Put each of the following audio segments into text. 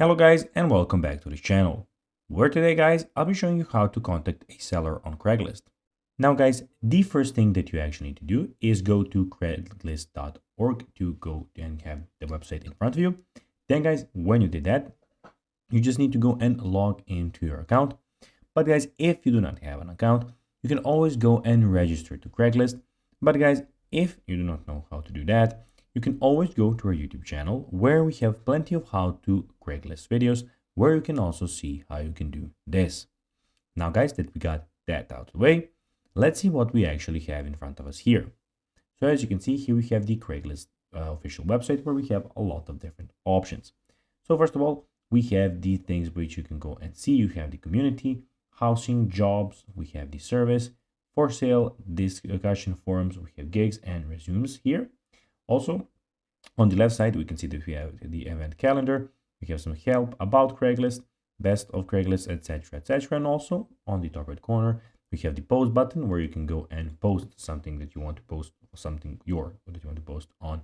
Hello guys and welcome back to this channel, where today guys I'll be showing you how to contact a seller on Craigslist. Now guys, the first thing that you actually need to do is go to craigslist.org to go and have the website in front of you. Then guys, when you did that, you just need to go and log into your account. But guys, if you do not have an account, you can always go and register to Craigslist. But guys, if you do not know how to do that, you can always go to our YouTube channel where we have plenty of how to Craigslist videos where you can also see how you can do this. Now guys, that we got that out of the way, let's see what we actually have in front of us here. So as you can see here, we have the Craigslist official website where we have a lot of different options. So first of all, we have the things which you can go and see. You have the community, housing, jobs, we have the service, for sale, discussion forums, we have gigs and resumes here. Also, on the left side, we can see that we have the event calendar, we have some help about Craigslist, best of Craigslist, etc., etc. And also on the top right corner, we have the post button where you can go and post something that you want to post, something that you want to post on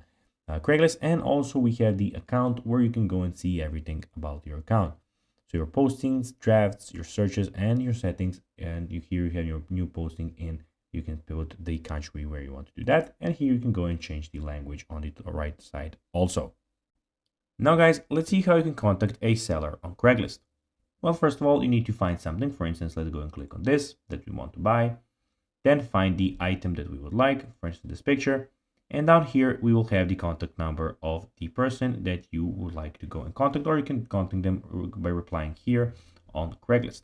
Craigslist. And also we have the account where you can go and see everything about your account. So your postings, drafts, your searches, and your settings. And here you have your new posting in. You can put the country where you want to do that. And here you can go and change the language on the right side also. Now guys, let's see how you can contact a seller on Craigslist. Well, first of all, you need to find something. For instance, let's go and click on this that we want to buy. Then find the item that we would like, for instance, this picture. And down here, we will have the contact number of the person that you would like to go and contact, or you can contact them by replying here on Craigslist.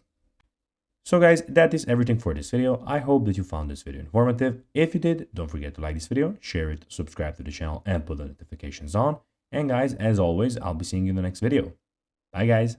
So guys, that is everything for this video. I hope that you found this video informative. If you did, don't forget to like this video, share it, subscribe to the channel, and put the notifications on. And guys, as always, I'll be seeing you in the next video. Bye guys.